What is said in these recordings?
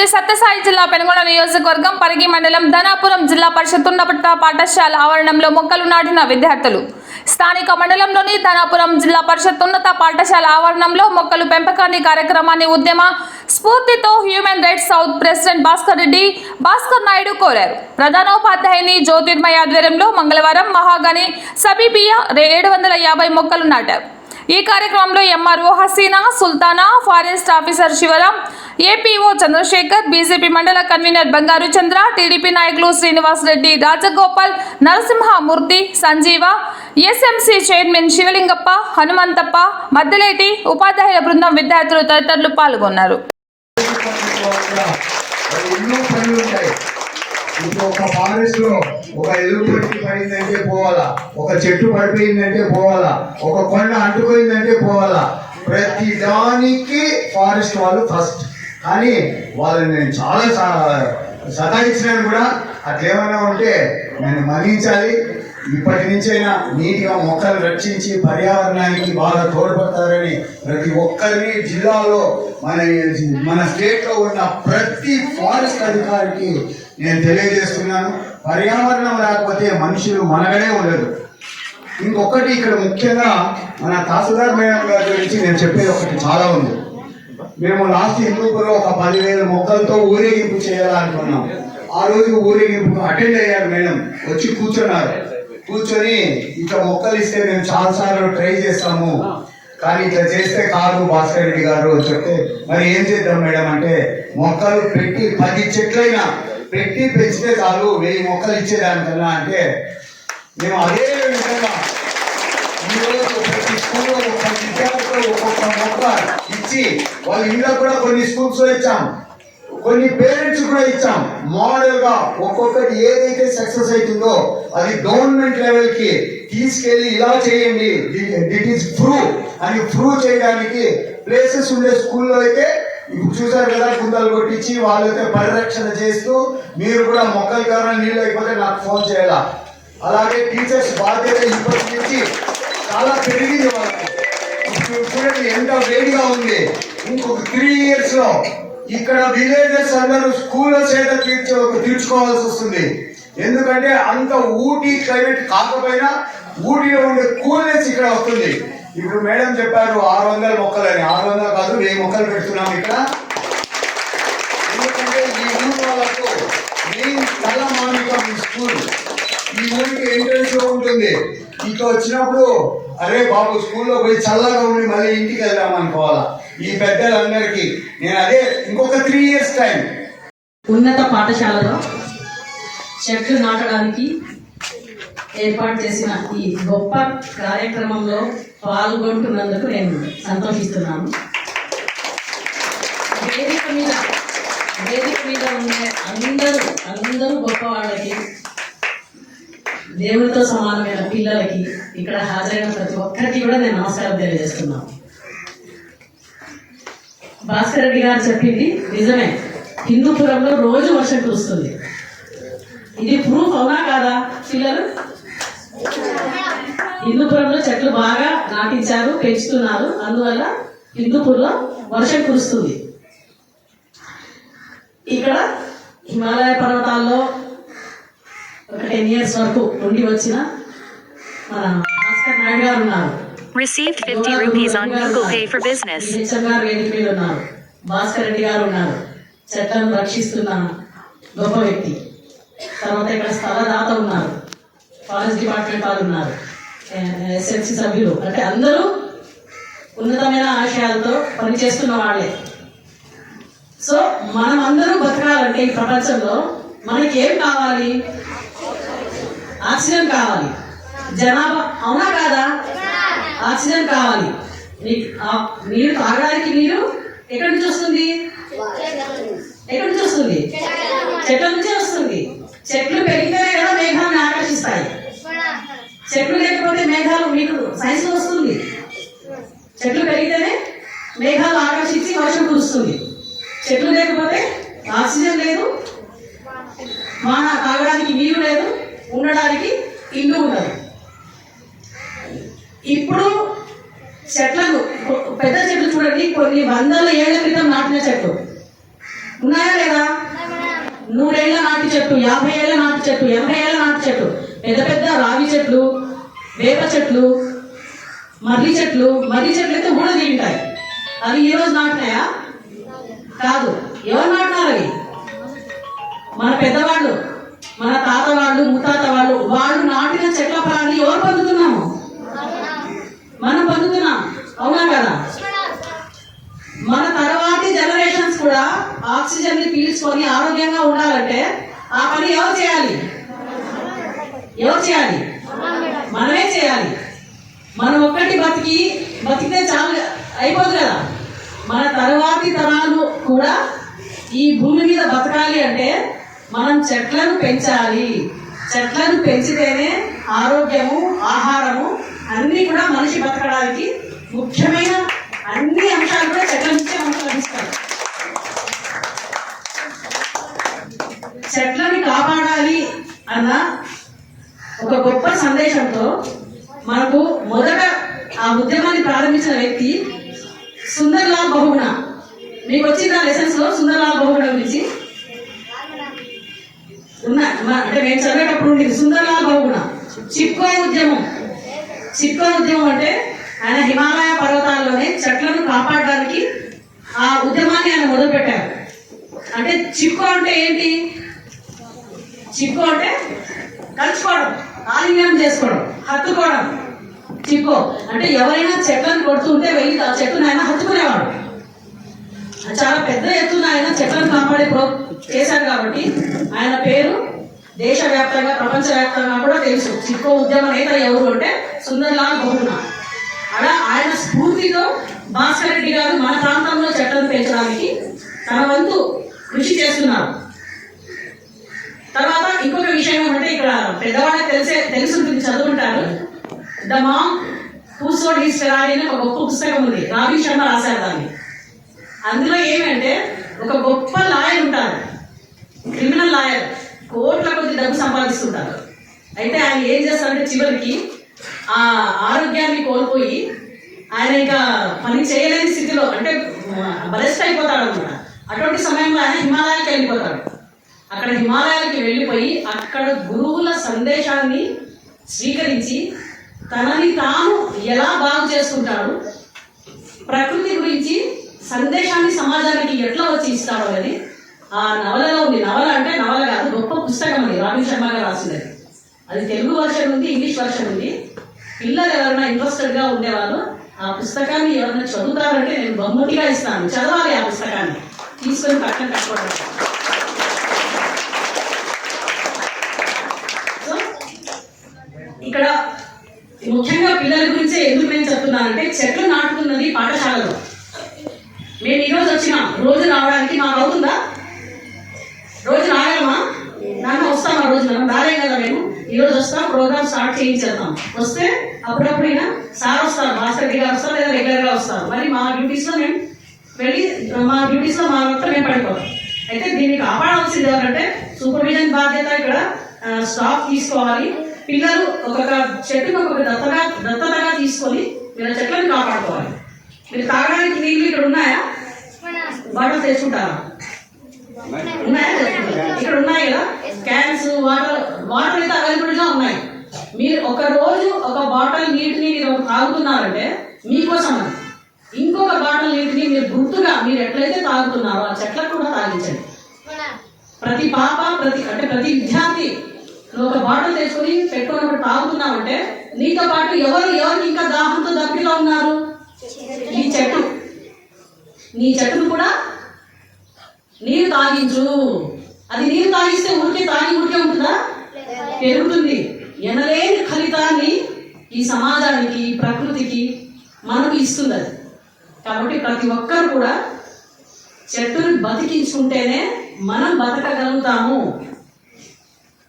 శ్రీ సత్యసాయి జిల్లా పెనుగొండ నియోజకవర్గం పరిగి మండలం ధనాపురం జిల్లా పరిషత్ ఉన్నత పాఠశాల ఆవరణంలో మొక్కలు నాటిన విద్యార్థులు. స్థానిక మండలంలోని ధనాపురం జిల్లా పరిషత్ ఉన్నత పాఠశాల ఆవరణంలో మొక్కలు పెంపకాన్ని కార్యక్రమాన్ని ఉద్యమ స్ఫూర్తితో human rights south president Bhaskar Naidu కోరారు. ప్రధానోపాధ్యాయుని జ్యోతిర్మయ ఆధ్వర్యంలో మంగళవారం మహాగని సబీబియా 750 మొక్కలు నాటారు. ఈ కార్యక్రమంలో MRO Hasina Sultana, forest officer Shivaram, APO Chandrashekar, BJP mandal convener Bangaru Chandra, TDP నాయకులు శ్రీనివాస్ రెడ్డి, రాజగోపాల్, నరసింహమూర్తి, సంజీవ, ఎస్ఎంసీ చైర్మన్ శివలింగప్ప, హనుమంతప్ప, మద్దలేటి, ఉపాధ్యాయుల బృందం, విద్యార్థులు తదితరులు పాల్గొన్నారు. ఒక ఫారెస్ట్ లో ఒక ఎలుగు పట్టి పడిందంటే పోవాలా, ఒక చెట్టు పడిపోయిందంటే పోవాలా, ఒక కొండ అంటుకోయిందంటే పోవాలా. ప్రతి దానికి ఫారెస్ట్ వాళ్ళు ఫస్ట్. కానీ వాళ్ళని నేను చాలా సతాయించినాను కూడా. అట్లేమైనా ఉంటే నేను మన్నించాలి. ఇప్పటి నుంచైనా నీటిగా మొక్కలు రక్షించి పర్యావరణానికి బాగా తోడ్పడతారని ప్రతి ఒక్కరిని జిల్లాలో మన స్టేట్ లో ఉన్న ప్రతి ఫారెస్ట్ అధికారికి నేను తెలియజేస్తున్నాను. పర్యావరణం లేకపోతే మనుషులు మనగనే ఉండదు. ఇంకొకటి ఇక్కడ ముఖ్యంగా మన తహసీల్దార్ మేడం గారి గురించి నేను చెప్పేది ఒకటి చాలా ఉంది. మేము లాస్ట్ హిందూపురంలో ఒక 10,000 మొక్కలతో ఊరేగింపు చేయాలనుకున్నాం. ఆ రోజు ఊరేగింపు అటెండ్ అయ్యారు మేడం, వచ్చి కూర్చొని ఇట్లా మొక్కలు ఇస్తే మేము చాలాసార్లు ట్రై చేస్తాము, కానీ ఇట్లా చేస్తే కాదు భాస్కర్ రెడ్డి గారు చెప్తే, మరి ఏం చేద్దాం మేడం అంటే, మొక్కలు పెట్టి 10 చెట్లైనా పెట్టి పెంచితే చాలు 1000 మొక్కలు ఇచ్చేదానికన్నా అంటే, మేము అదే విధంగా ఈరోజు ప్రతి స్కూల్లో ఒక్క విద్యార్థులు ఒక్కొక్క మొక్క ఇచ్చి వాళ్ళ ఇంట్లో కూడా కొన్ని స్కూల్స్ లో ఇచ్చాం, కొన్ని పేరెంట్స్ కూడా ఇచ్చాం. మోడల్ గా ఒక్కొక్కటి ఏదైతే సక్సెస్ అవుతుందో అది గవర్నమెంట్ లెవెల్ కి తీసుకెళ్లి ఇలా చేయండి, దిట్ ఈస్ ప్రూవ్ అని ప్రూవ్ చేయడానికి ప్లేసెస్ ఉండే స్కూల్లో అయితే ఇప్పుడు చూసారు కదా, గుంతలు కొట్టించి వాళ్ళైతే పరిరక్షణ చేస్తూ, మీరు కూడా మొక్కలు కావాలని నీళ్ళు అయిపోతే నాకు ఫోన్ చేయాలా. అలాగే టీచర్స్ బాధ్యత ఇప్పటి నుంచి చాలా పెరిగింది వాళ్ళకి. ఇప్పుడు చూడండి ఎంత వేడిగా ఉంది. ఇంకొక 3 years లో ఇక్కడ విలేజెస్ అందరూ స్కూల్లో చేత తీర్చుకోవాల్సి వస్తుంది. ఎందుకంటే అంత ఊటీ క్లైమేట్ కాకపోయినా ఊటీలో ఉండే కూల్నెస్ ఇక్కడ వస్తుంది. ఇప్పుడు మేడం చెప్పారు 600 మొక్కలని. 600 కాదు, 1000 మొక్కలు పెడుతున్నాం ఇక్కడ. ఎందుకంటే ఈ ఊరు వాళ్ళకు మెయిన్ తలమానికం ఈ స్కూల్. ఈ ఊరికి ఎంట్రన్స్ లో ఉంటుంది. ఇక వచ్చినప్పుడు అరే బాబు స్కూల్లో పోయి చల్లగా ఉండి మళ్ళీ ఇంటికి వెళ్దాం అనుకోవాలా. ఈ పెద్దలందరికీ నేను అదే ఇంకొక 3 years టైం. ఉన్నత పాఠశాలలో చెట్లు నాటడానికి ఏర్పాటు చేసిన ఈ గొప్ప కార్యక్రమంలో పాల్గొంటున్నందుకు నేను సంతోషిస్తున్నాను. వేదిక మీద ఉండే అందరూ గొప్ప వాళ్ళకి, దేవుడితో సమానమైన పిల్లలకి, ఇక్కడ హాజరైన ప్రతి ఒక్కరికి కూడా నేను నమస్కారం తెలియజేస్తున్నాను. భాస్కర్ రెడ్డి గారు చెప్పింది నిజమే. హిందూపురంలో రోజు వర్షం కురుస్తుంది. ఇది ప్రూఫ్ అవునా కాదా పిల్లలు? హిందూపురంలో చెట్లు బాగా నాటించారు, పెంచుతున్నారు. అందువల్ల హిందూపూర్లో వర్షం కురుస్తుంది. ఇక్కడ హిమాలయ పర్వతాల్లో ఒక 10 years వరకు ఉండి వచ్చిన మన భాస్కర్ నాయుడు గారు ఉన్నారు. Received 50 rupees on Google Pay for business. వేదిక మీద ఉన్నారు. భాస్కర్ రెడ్డి గారు ఉన్నారు. చెట్లను రక్షిస్తున్న గొప్ప వ్యక్తి. తర్వాత ఇక్కడ స్థలదాత ఉన్నారు, ఫారెస్ట్ డిపార్ట్మెంట్ వాళ్ళు ఉన్నారు, ఎస్ఎంసీ సభ్యులు, అంటే అందరూ ఉన్నతమైన ఆశయాలతో పనిచేస్తున్న వాళ్ళే. సో మనం అందరూ బతకాలంటే ఈ ప్రపంచంలో మనకి ఏం కావాలి? ఆక్సిజన్ కావాలి. జనాభా అవునా కాదా? ఆక్సిజన్ కావాలి. నీరు తాగడానికి నీరు ఎక్కడి నుంచి వస్తుంది? చెట్ల నుంచే వస్తుంది. చెట్లు పెరిగితేనే కదా మేఘాలను ఆకర్షిస్తాయి. చెట్లు లేకపోతే మేఘాలు, మీకు సైన్స్ లో వస్తుంది, చెట్లు పెరిగితేనే మేఘాలు ఆకర్షించి వర్షం కురుస్తుంది. చెట్లు లేకపోతే ఆక్సిజన్ లేదు, తాగడానికి నీరు లేదు, ఉండడానికి ఇల్లు ఉండదు. ఇప్పుడు చెట్లను, పెద్ద చెట్లు చూడండి, కొన్ని 100 ఏళ్ల క్రితం నాటిన చెట్లు ఉన్నాయా లేదా? 100 ఏళ్ల నాటి చెట్టు, 50 ఏళ్ల నాటి చెట్టు, 80 ఏళ్ల నాటి చెట్టు, పెద్ద పెద్ద రావి చెట్లు, వేప చెట్లు, మర్రి చెట్లు అయితే కూడా తింటాయి. అవి ఈ రోజు నాటినాయా? కాదు. ఎవరు నాటినారు అవి? మన పెద్దవాళ్ళు, మన తాత వాళ్ళు, ముత్తాత వాళ్ళు నాటిన చెట్ల ఫలాన్ని ఎవరు పొందుతున్నాము? మనం పొందుతున్నాం. అవునా కదా? మన తర్వాతి జనరేషన్స్ కూడా ఆక్సిజన్ ని పీల్చుకొని ఆరోగ్యంగా ఉండాలంటే ఆ పని ఎవరు చేయాలి? మనమే చేయాలి. మనం ఒక్కటి బతికితే చాలు అయిపోదు కదా. మన తర్వాతి తరాలు కూడా ఈ భూమి మీద బతకాలి అంటే మనం చెట్లను పెంచాలి. చెట్లను పెంచితేనే ఆరోగ్యము, ఆహారము అన్ని కూడా మనిషి బతకడానికి ముఖ్యమైన అన్ని అంశాలు కూడా చెట్ల నుంచే మనకు లభిస్తాయి. చెట్లని కాపాడాలి అన్న ఒక గొప్ప సందేశంతో మనకు మొదట ఆ ఉద్యమాన్ని ప్రారంభించిన వ్యక్తి సుందర్లాల్ బహుగుణ. మీకు వచ్చింది ఆ లెసన్స్ లో సుందర్లాల్ బహుగుణ గురించి అంటే మేము చదివేటప్పుడు ఉండేది సుందర్లాల్ బహుగుణ. చిప్కో ఉద్యమం అంటే ఆయన హిమాలయ పర్వతాల్లోనే చెట్లను కాపాడడానికి ఆ ఉద్యమాన్ని ఆయన మొదలుపెట్టారు. అంటే చిప్కో అంటే ఏంటి? చిప్కో అంటే కలుసుకోవడం, ఆలింగనం చేసుకోవడం, హత్తుకోవడం. చిప్కో అంటే ఎవరైనా చెట్లను కొడుతుంటే వెళ్ళి ఆ చెట్టును ఆయన హత్తుకునేవాడు. చాలా పెద్ద ఎత్తున ఆయన చెట్లను కాపాడే చేశారు కాబట్టి ఆయన పేరు దేశవ్యాప్తంగా, ప్రపంచవ్యాప్తంగా కూడా తెలుసు. చిప్కో ఉద్యమ నేత ఎవరు అంటే సుందర్లాల్ బహుగుణ. అలా ఆయన స్ఫూర్తితో భాస్కర్ రెడ్డి గారు మన ప్రాంతంలో చెట్లను పెంచడానికి తన వంతు కృషి చేస్తున్నారు. తర్వాత ఇంకొక విషయం ఏమంటే ఇక్కడ పెద్దవాళ్ళకి తెలుసుంటుంది, చదువుకుంటారు. The monk who sold his Ferrari అని ఒక గొప్ప పుస్తకం ఉంది. రావి శర్మ రాశారు దాన్ని. అందులో ఏమంటే ఒక గొప్ప లాయర్ ఉంటారు, క్రిమినల్ లాయర్, కోట్ల కొద్ది డబ్బు సంపాదిస్తుంటారు. అయితే ఆయన ఏం చేస్తారంటే చివరికి ఆ ఆరోగ్యాన్ని కోల్పోయి ఆయన ఇంకా పని చేయలేని స్థితిలో అంటే బలిష్ట అయిపోతాడు అనమాట. అటువంటి సమయంలో ఆయన హిమాలయాలకు వెళ్ళిపోతాడు. అక్కడ హిమాలయాలకి వెళ్ళిపోయి అక్కడ గురువుల సందేశాన్ని స్వీకరించి తనని తాను ఎలా బాగు చేసుకుంటాడు, ప్రకృతి గురించి సందేశాన్ని సమాజానికి ఎట్లా వచ్చి ఇస్తాడు అనేది ఆ నవలలో ఉంది. నవల అంటే నవల కాదు, గొప్ప పుస్తకం అది రావి శర్మ గారు రాసింది. అది తెలుగు వర్షన్ ఉంది, ఇంగ్లీష్ వర్షన్ ఉంది. పిల్లలు ఎవరైనా ఇంట్రెస్టెడ్గా ఉండేవాళ్ళు ఆ పుస్తకాన్ని ఎవరైనా చదువుతారంటే నేను బహుమతిగా ఇస్తాను. చదవాలి ఆ పుస్తకాన్ని, తీసుకొని పక్కన కట్టుకోవడం. సో ఇక్కడ ముఖ్యంగా పిల్లల గురించే ఎందుకు నేను చెప్తున్నానంటే చెట్లు నాటుతున్నది పాఠశాలలో. మేము ఈరోజు వచ్చినాం, రోజు రావడానికి మాకు అవుతుందా? రోజు రాగలమా? నాన్న వస్తాం, ఆ రోజు మనం రాలేం కదా. మేము ఈరోజు వస్తాం, ప్రోగ్రామ్ స్టార్ట్ చేయించేద్దాం. వస్తే అప్పుడప్పుడు అయినా సార్ వస్తారు, భాస్కర్ రెడ్డి గారు వస్తారు, లేదా రెగ్యులర్గా వస్తారు. మరి మా డ్యూటీస్లో మేము వెళ్ళి మా వర్క్ మేము పడిపోతాం. అయితే దీన్ని కాపాడాల్సింది ఎవరంటే సూపర్విజన్ బాధ్యత ఇక్కడ స్టాఫ్ తీసుకోవాలి. పిల్లలు ఒక్కొక్క చెట్టును ఒక్కొక్క దత్తతగా తీసుకొని మీరు చెట్లను కాపాడుకోవాలి. మీరు తాగడానికి నీళ్ళు ఇక్కడ ఉన్నాయా? బాటిల్ తెచ్చుకుంటారా? ఉన్నాయా? ఇక్కడ ఉన్నాయి కదా క్యాన్స్, వాటర్ అయితే అవైలబుల్గా ఉన్నాయి. మీరు ఒక రోజు ఒక బాటిల్ నీటిని మీరు తాగుతున్నారంటే మీకోసం అది. ఇంకొక బాటిల్ నీటిని మీరు గుర్తుగా మీరు ఎట్లయితే తాగుతున్నారో ఆ చెట్లకు కూడా తాగించండి. ప్రతి పాప ప్రతి విద్యార్థి నువ్వు ఒక బాటిల్ తెచ్చుకొని పెట్టుకున్నప్పుడు తాగుతున్నావంటే నీతో పాటు ఎవరికి ఇంకా దాహంతో దప్పిలో ఉన్నారు? నీ చెట్టును కూడా నీరు తాగించు. అది నీరు తాగిస్తే ఊరికే ఉంటుందా? పెరుగుతుంది. ఎనలేని ఫలితాన్ని ఈ సమాజానికి, ఈ ప్రకృతికి మనకు ఇస్తుంది అది. కాబట్టి ప్రతి ఒక్కరు కూడా చెట్టును బతికించుకుంటేనే మనం బతకగలుగుతాము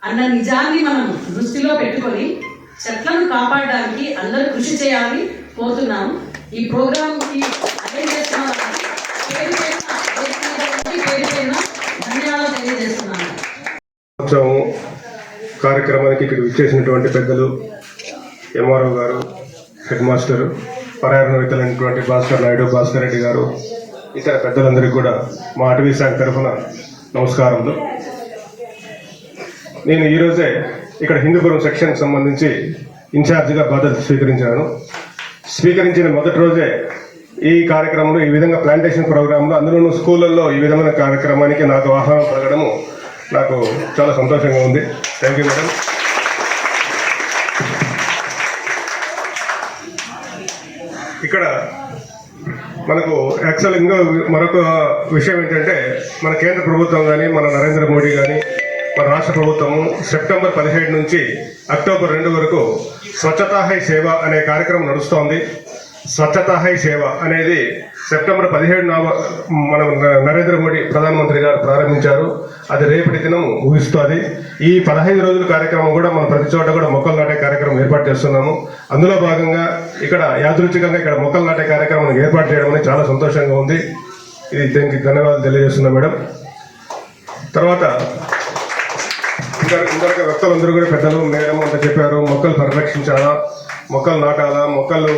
అన్న నిజాన్ని మనం దృష్టిలో పెట్టుకొని చెట్లను కాపాడడానికి అందరూ కృషి చేయాలని కోరుతున్నాము. ఈ ప్రోగ్రాంకి అటెండ్ చేస్తున్న ధన్యవాదాలు తెలియజేస్తున్నాను. కార్యక్రమానికి ఇక్కడ విచ్చేసినటువంటి పెద్దలు, ఎంఆర్ఓ గారు, హెడ్ మాస్టర్, పర్యావరణవేత్తలైనటువంటి భాస్కర్ రెడ్డి గారు, ఇతర పెద్దలందరికీ కూడా మా అటవీ శాఖ తరఫున నమస్కారములు. నేను ఈరోజే ఇక్కడ హిందూపురం సెక్షన్కి సంబంధించి ఇన్ఛార్జిగా బాధ్యత స్వీకరించిన మొదటి రోజే ఈ కార్యక్రమంలో ఈ విధంగా ప్లాంటేషన్ ప్రోగ్రాంలో అందులోనూ స్కూళ్ళల్లో ఈ విధమైన కార్యక్రమానికి నాకు ఆహ్వానం పలకడము నాకు చాలా సంతోషంగా ఉంది. Thank you madam. ఇక్కడ మనకు యాక్చువల్ ఇంకా మరొక విషయం ఏంటంటే మన కేంద్ర ప్రభుత్వం కానీ మన నరేంద్ర మోడీ కానీ మన రాష్ట్ర ప్రభుత్వము సెప్టెంబర్ 17 నుంచి అక్టోబర్ 2 వరకు స్వచ్ఛతా హై సేవ అనే కార్యక్రమం నడుస్తోంది. స్వచ్ఛతా హై సేవ అనేది సెప్టెంబర్ 17 మన నరేంద్ర మోడీ ప్రధానమంత్రి గారు ప్రారంభించారు. అది రేపటి దినం ఊహిస్తుంది. ఈ 15 రోజుల కార్యక్రమం కూడా మనం ప్రతి చోట కూడా మొక్కలు నాటే కార్యక్రమం ఏర్పాటు చేస్తున్నాము. అందులో భాగంగా ఇక్కడ యాదృచ్ఛికంగా ఇక్కడ మొక్కలు నాటే కార్యక్రమం ఏర్పాటు చేయడం అనేది చాలా సంతోషంగా ఉంది. ఇది దీనికి ధన్యవాదాలు తెలియజేస్తున్నాం మేడం. తర్వాత ఇంతవరకు వ్యక్తులందరూ కూడా పెద్దలు మేడం అంతా చెప్పారు. మొక్కలు పరిరక్షించాలా, మొక్కలు నాటాలా, మొక్కలు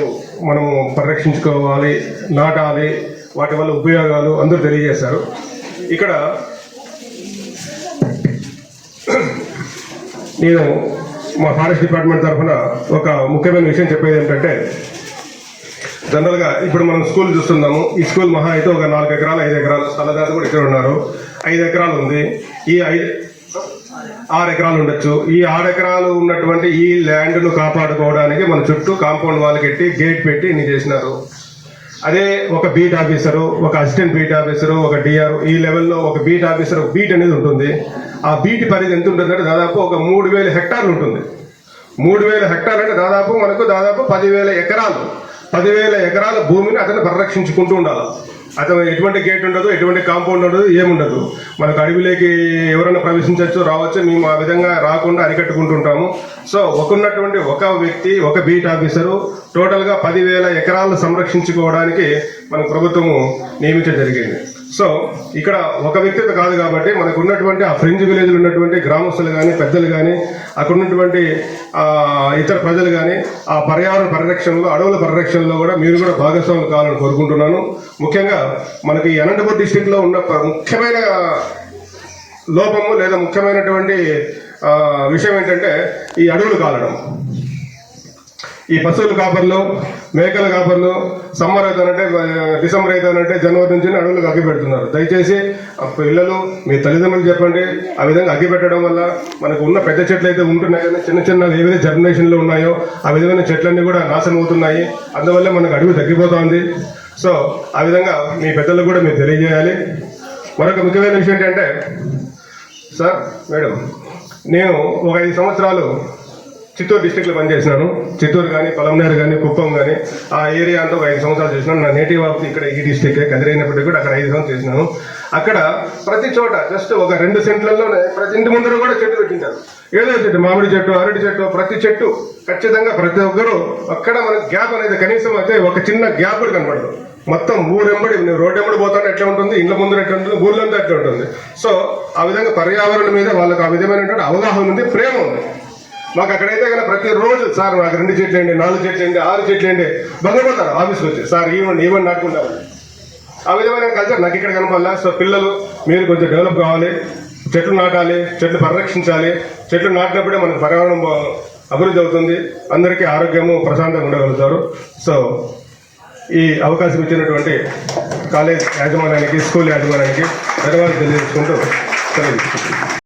మనము పరిరక్షించుకోవాలి, నాటాలి, వాటి వల్ల ఉపయోగాలు అందరూ తెలియజేశారు. ఇక్కడ నేను మా ఫారెస్ట్ డిపార్ట్మెంట్ తరఫున ఒక ముఖ్యమైన విషయం చెప్పేది ఏంటంటే, జనరల్గా ఇప్పుడు మనం స్కూల్ చూస్తున్నాము. ఈ స్కూల్ మహా అయితే ఒక 4 ఎకరాలు 5 ఎకరాలు స్థలదాత కూడా ఇక్కడ ఉన్నారు. 5 ఎకరాలు ఉంది. ఈ 6 ఎకరాలు ఉండొచ్చు. ఈ 6 ఎకరాలు ఉన్నటువంటి ఈ ల్యాండ్ను కాపాడుకోవడానికి మన చుట్టూ కాంపౌండ్ వాల్ కట్టి గేట్ పెట్టి ఇన్ని చేసినారు. అదే ఒక బీట్ ఆఫీసరు, ఒక అసిస్టెంట్ బీట్ ఆఫీసరు, ఒక డిఆర్ ఈ లెవెల్లో ఒక బీట్ ఆఫీసర్ బీట్ అనేది ఉంటుంది. ఆ బీట్ పరిధి ఎంత ఉంటుందంటే దాదాపు ఒక 3000 హెక్టార్లు ఉంటుంది. 3000 హెక్టార్లు అంటే దాదాపు 10,000 ఎకరాలు. 10,000 ఎకరాల భూమిని అతను పరిరక్షించుకుంటూ ఉండాలి. అతను ఎటువంటి గేట్ ఉండదు, ఎటువంటి కాంపౌండ్ ఉండదు, ఏముండదు. మనకు అడవిలోకి ఎవరైనా ప్రవేశించవచ్చు, రావచ్చు. మేము ఆ విధంగా రాకుండా అరికట్టుకుంటుంటాము. సో ఉన్నటువంటి ఒక వ్యక్తి, ఒక బీట్ ఆఫీసరు టోటల్గా 10,000 ఎకరాలను సంరక్షించుకోవడానికి మన ప్రభుత్వము నియమించడం జరిగింది. సో ఇక్కడ ఒక వ్యక్తితో కాదు కాబట్టి మనకు ఉన్నటువంటి ఆ ఫ్రింజ్ విలేజ్లు ఉన్నటువంటి గ్రామస్తులు కానీ, పెద్దలు కానీ, అక్కడ ఉన్నటువంటి ఇతర ప్రజలు కానీ ఆ పర్యావరణ పరిరక్షణలో, అడవుల పరిరక్షణలో కూడా మీరు కూడా భాగస్వాములు కావాలని కోరుకుంటున్నాను. ముఖ్యంగా మనకి అనంతపురం డిస్టిక్లో ఉన్న ముఖ్యమైన లోపము లేదా ముఖ్యమైనటువంటి విషయం ఏంటంటే ఈ అడవులు కాలడం. ఈ పశువుల కాపర్లు, మేకల కాపర్లు సమ్మర్ అవుతానంటే, డిసెంబర్ అవుతానంటే జనవరి నుంచి అడవులకు అగ్గి పెడుతున్నారు. దయచేసి పిల్లలు మీ తల్లిదండ్రులు చెప్పండి. ఆ విధంగా అగ్గి పెట్టడం వల్ల మనకు ఉన్న పెద్ద చెట్లు అయితే ఉంటున్నాయి కానీ చిన్న చిన్న ఏ విధంగా జనరేషన్లో ఉన్నాయో ఆ విధమైన చెట్లన్నీ కూడా నాశనం అవుతున్నాయి. అందువల్ల మనకు అడవి తగ్గిపోతుంది. సో ఆ విధంగా మీ పెద్దలకు కూడా మీరు తెలియజేయాలి. మరొక ముఖ్యమైన విషయం ఏంటంటే, సార్ మేడం, నేను ఒక 5 సంవత్సరాలు చిత్తూరు డిస్టిక్లో పనిచేసినాను. చిత్తూరు కానీ, పలమనేరు కానీ, కుప్పం కానీ ఆ ఏరియా అంతా ఒక 5 సంవత్సరాలు చేసినాను. నా నేటివ్ ఆఫ్ ఇక్కడ ఈ డిస్టిక్ కదిరైనప్పటికీ కూడా అక్కడ 5 సంవత్సరాలు చేసినాను. అక్కడ ప్రతి చోట జస్ట్ ఒక 2 సెంట్లలోనే ప్రతి ఇంటి ముందర కూడా చెట్టు పెట్టింటారు. ఏదో చెట్టు, మామిడి చెట్టు, అరటి చెట్టు, ప్రతి చెట్టు ఖచ్చితంగా ప్రతి ఒక్కరు అక్కడ మనకు గ్యాప్ అనేది కనీసం అయితే ఒక చిన్న గ్యాప్ కూడా కనపడదు. మొత్తం ఊరెంబడి రోడ్డు ఎంబడి పోతాడు ఎట్లా ఉంటుంది, ఇండ్ల ముందర ఎట్లా ఉంటుంది, ఊళ్ళంతా ఎట్లా ఉంటుంది. సో ఆ విధంగా పర్యావరణం మీద వాళ్ళకి ఆ విధమైనటువంటి అవగాహన ఉంది, ప్రేమ ఉంది. మాకు అక్కడైతే కనుక ప్రతిరోజు సార్ నాకు 2 చెట్లు అండి, 4 చెట్లు అండి, 6 చెట్లు అండి బంగపోతారు ఆఫీస్కి వచ్చి, సార్ ఈవెంట్ నాటుకుంటారు. ఆ విధమైన కల్చర్ నాకు ఇక్కడ కనపడాల. సో పిల్లలు మీరు కొంచెం డెవలప్ కావాలి, చెట్లు నాటాలి, చెట్లు పరిరక్షించాలి. చెట్లు నాటినప్పుడే మనకు పర్యావరణం అభివృద్ధి అవుతుంది, అందరికీ ఆరోగ్యము ప్రశాంతంగా ఉండగలుగుతారు. సో ఈ అవకాశం ఇచ్చినటువంటి కాలేజ్ యాజమాన్యానికి, స్కూల్ యాజమాన్యానికి ధన్యవాదాలు తెలియజేసుకుంటూ సెలవు.